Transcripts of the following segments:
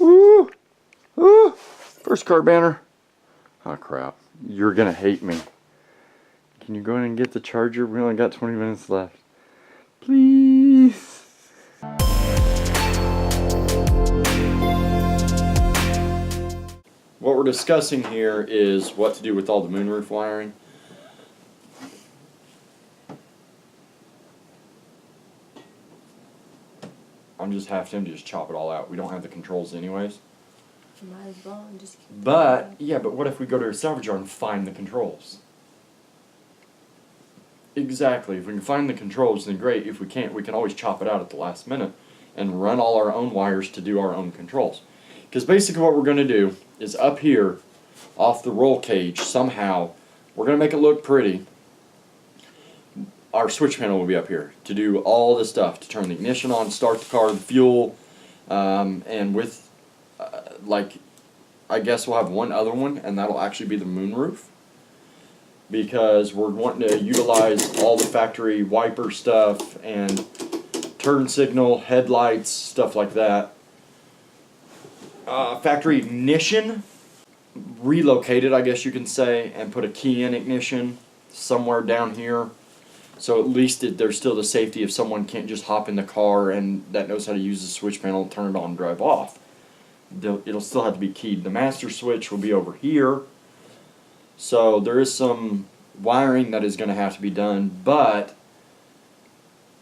Ooh! Ooh! First car banner. Oh crap. You're gonna hate me. Can you go in and get the charger? We only got 20 minutes left. Please. What we're discussing here is what to do with all the moonroof wiring. I'm just half tempted to just chop it all out. We don't have the controls anyways. Might as well just keep But, yeah, but what if we go to a salvage yard and find the controls? Exactly. If we can find the controls, then great. If we can't, we can always chop it out at the last minute and run all our own wires to do our own controls. Because basically what we're going to do is up here, off the roll cage, somehow, we're going to make it look pretty. Our switch panel will be up here to do all this stuff, to turn the ignition on, start the car, the fuel, and with, like, I guess we'll have one other one, and that'll actually be the moonroof. Because we're wanting to utilize all the factory wiper stuff and turn signal, headlights, stuff like that. Factory ignition, relocated, I guess you can say, and put a key in ignition somewhere down here. So at least there's still the safety if someone can't just hop in the car and that knows how to use the switch panel, turn it on, drive off. It'll still have to be keyed. The master switch will be over here. So there is some wiring that is going to have to be done, but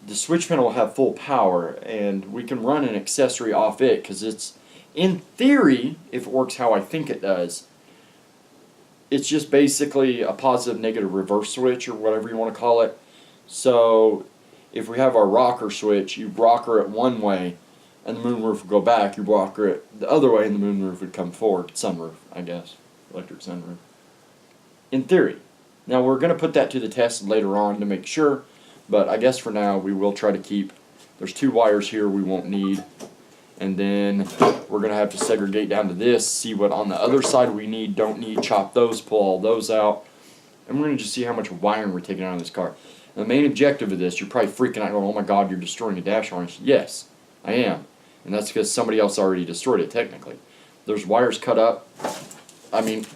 the switch panel will have full power and we can run an accessory off it because it's, in theory, if it works how I think it does, it's just basically a positive negative reverse switch or whatever you want to call it. So if we have our rocker switch, you rocker it one way and the moonroof would go back, you rocker it the other way and the moonroof would come forward. Sunroof, I guess. Electric sunroof. In theory. Now we're going to put that to the test later on to make sure, but I guess for now we will try to keep, there's 2 wires here we won't need, and then we're going to have to segregate down to this, see what on the other side we need, don't need, chop those, pull all those out, and we're going to just see how much wiring we're taking out of this car. And the main objective of this, you're probably freaking out going, oh my god, you're destroying a dash harness. Yes, I am, and that's because somebody else already destroyed it technically. There's wires cut up, I mean,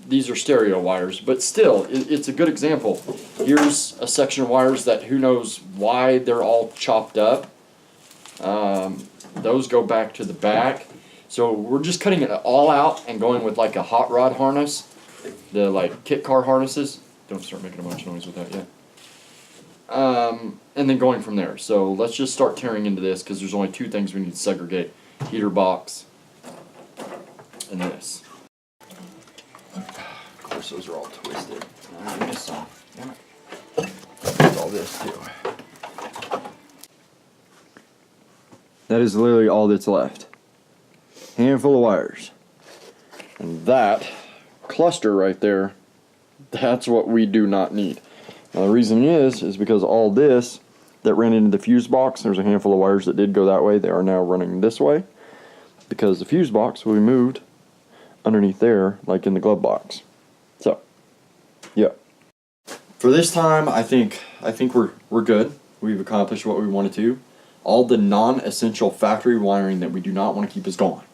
these are stereo wires, but still, it's a good example. Here's a section of wires that who knows why they're all chopped up. Those go back to the back. So we're just cutting it all out and going with like a hot rod harness. The like kit car harnesses. Don't start making a bunch of noise with that yet. And then going from there. So let's just start tearing into this because there's only 2 things we need to segregate. Heater box and this. Of course, those are all twisted. I missed some. Damn it. There's all this too. That is literally all that's left. Handful of wires. And that cluster right there, that's what we do not need. Now the reason is because all this that ran into the fuse box, there's a handful of wires that did go that way. They are now running this way because the fuse box will be moved underneath there, like in the glove box. So, yeah. For this time, I think we're good. We've accomplished what we wanted to. All the non-essential factory wiring that we do not want to keep is gone.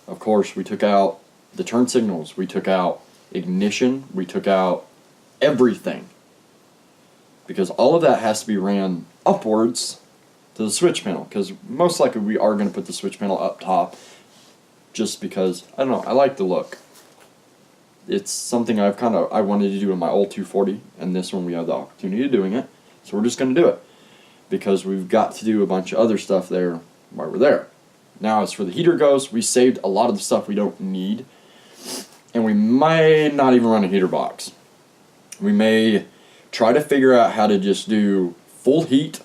Of course, we took out the turn signals. We took out ignition. We took out everything. Because all of that has to be ran upwards to the switch panel. Because most likely we are going to put the switch panel up top. Just because, I don't know, I like the look. It's something I wanted to do in my old 240, and this one we have the opportunity of doing it, so we're just going to do it. Because we've got to do a bunch of other stuff there while we're there. Now as for the heater goes, we saved a lot of the stuff we don't need, and we might not even run a heater box. We may try to figure out how to just do full heat,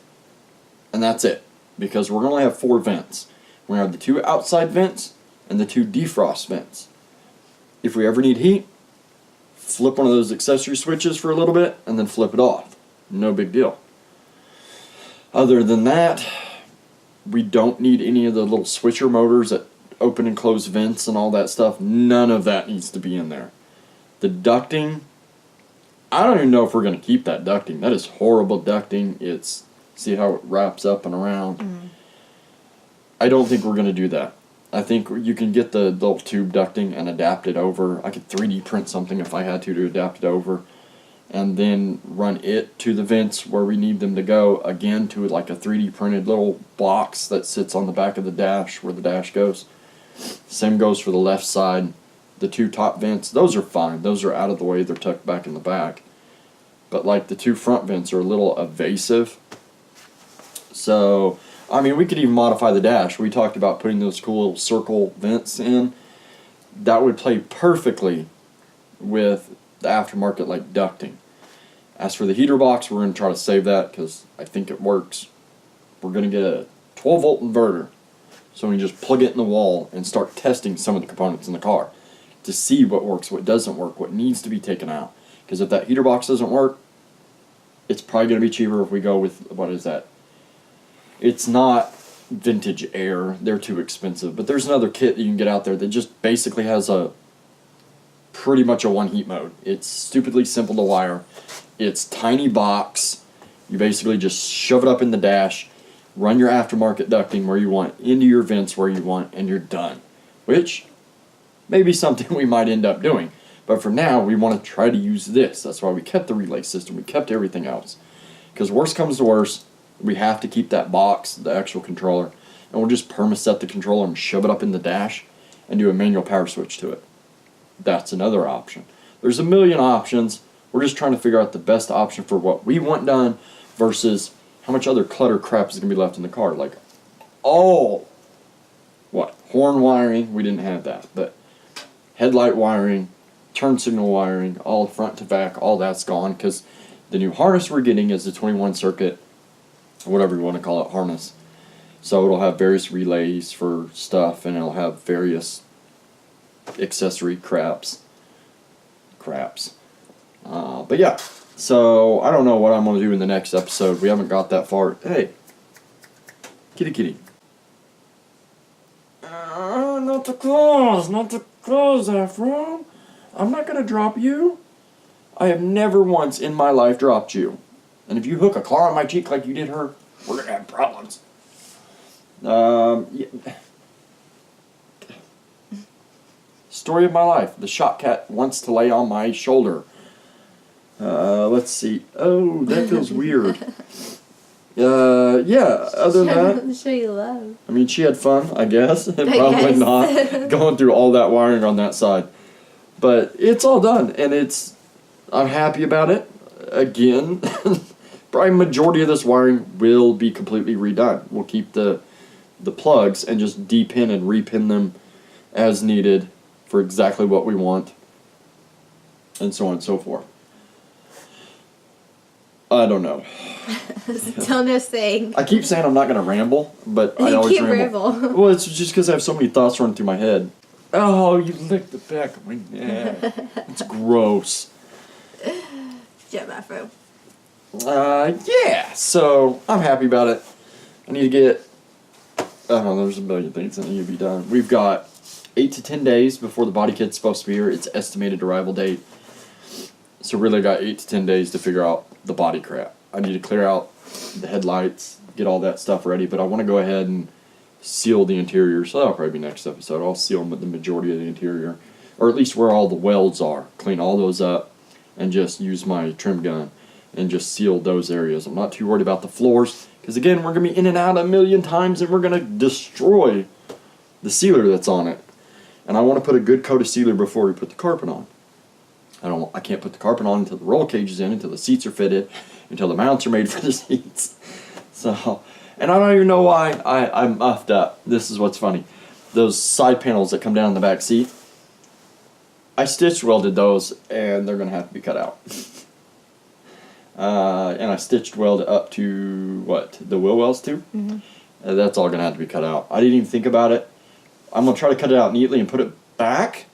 and that's it. Because we're going to only have 4 vents. We're going to have the 2 outside vents, and the 2 defrost vents. If we ever need heat, flip one of those accessory switches for a little bit and then flip it off. No big deal. Other than that, we don't need any of the little switcher motors that open and close vents and all that stuff. None of that needs to be in there. The ducting, I don't even know if we're going to keep that ducting. That is horrible ducting. See how it wraps up and around? I don't think we're going to do that. I think you can get the little tube ducting and adapt it over. I could 3D print something if I had to adapt it over. And then run it to the vents where we need them to go, again to like a 3D printed little box that sits on the back of the dash where the dash goes. Same goes for the left side. The 2 top vents, those are fine. Those are out of the way. They're tucked back in the back. But like the 2 front vents are a little evasive. So, I mean, we could even modify the dash. We talked about putting those cool little circle vents in. That would play perfectly with the aftermarket like ducting. As for the heater box, we're going to try to save that because I think it works. We're going to get a 12 volt inverter so we can just plug it in the wall and start testing some of the components in the car to see what works, what doesn't work, what needs to be taken out. Because if that heater box doesn't work, it's probably going to be cheaper if we go with, what is that? It's not Vintage Air. They're too expensive. But there's another kit that you can get out there that just basically has a pretty much a 1 heat mode. It's stupidly simple to wire. It's tiny box. You basically just shove it up in the dash, run your aftermarket ducting where you want, into your vents where you want, and you're done. Which may be something we might end up doing. But for now, we want to try to use this. That's why we kept the relay system. We kept everything else. Because worst comes to worst, we have to keep that box, the actual controller, and we'll just permaset the controller and shove it up in the dash and do a manual power switch to it. That's another option. There's a million options. We're just trying to figure out the best option for what we want done versus how much other clutter crap is going to be left in the car. Like, horn wiring, we didn't have that, but headlight wiring, turn signal wiring, all front to back, all that's gone because the new harness we're getting is the 21 circuit, whatever you want to call it, harness. So it'll have various relays for stuff, and it'll have various accessory craps. But yeah, so I don't know what I'm going to do in the next episode. We haven't got that far. Hey, kitty. Not the clothes, Afro. I'm not going to drop you. I have never once in my life dropped you. And if you hook a claw on my cheek like you did her, we're going to have problems. Yeah. Story of my life. The shop cat wants to lay on my shoulder. Let's see. Oh, that feels weird. Yeah, other than that, Show you love. I mean, she had fun, I guess. Probably not going through all that wiring on that side. But it's all done, and I'm happy about it. Again, probably majority of this wiring will be completely redone. We'll keep the plugs and just de-pin and repin them as needed for exactly what we want, and so on and so forth. I don't know. Still no saying. I keep saying I'm not going to ramble, but I always ramble. Well, it's just because I have so many thoughts running through my head. Oh, you licked the back of my neck. It's gross. Jet Afro. Yeah, so I'm happy about it. I need to get, I don't know, there's a million things that need to be done. We've got 8 to 10 days before the body kit's supposed to be here. Its estimated arrival date. So really got 8 to 10 days to figure out the body crap. I need to clear out the headlights, get all that stuff ready, but I want to go ahead and seal the interior. So that'll probably be next episode. I'll seal the majority of the interior, or at least where all the welds are. Clean all those up and just use my trim gun and just seal those areas. I'm not too worried about the floors because, again, we're going to be in and out a million times and we're going to destroy the sealer that's on it. And I want to put a good coat of sealer before we put the carpet on. I can't put the carpet on until the roll cage is in, until the seats are fitted, until the mounts are made for the seats. So, and I don't even know why I'm muffed up. This is what's funny. Those side panels that come down in the back seat, I stitch welded those, and they're going to have to be cut out. And I stitched welded up to, the wheel wells too? Mm-hmm. That's all going to have to be cut out. I didn't even think about it. I'm going to try to cut it out neatly and put it back.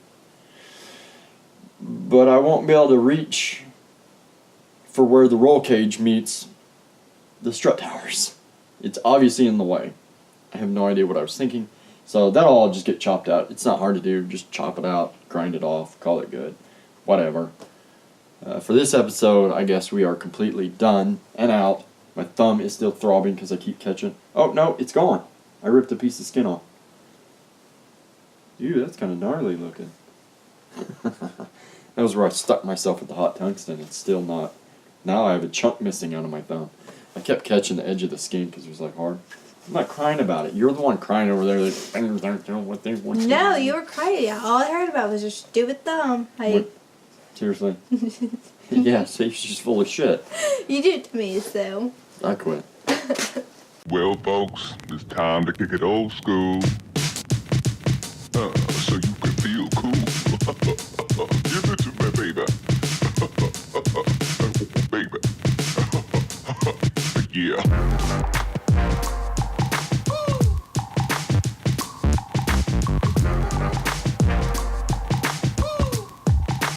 But I won't be able to reach for where the roll cage meets the strut towers. It's obviously in the way. I have no idea what I was thinking. So that'll all just get chopped out. It's not hard to do. Just chop it out, grind it off, call it good. Whatever. For this episode, I guess we are completely done and out. My thumb is still throbbing because I keep catching. Oh, no, it's gone. I ripped a piece of skin off. Ew, that's kind of gnarly looking. That was where I stuck myself with the hot tungsten. It's still not. Now I have a chunk missing out of my thumb. I kept catching the edge of the skin because it was like hard. I'm not crying about it. You're the one crying over there. Like, fingers aren't doing what they want to No, do. you were crying. All I heard about was your stupid thumb. What? Seriously? Yeah, see, she's full of shit. You did it to me, so. I quit. Well, folks, it's time to kick it old school. So you can feel cool. Give it to me, baby. Baby. Yeah.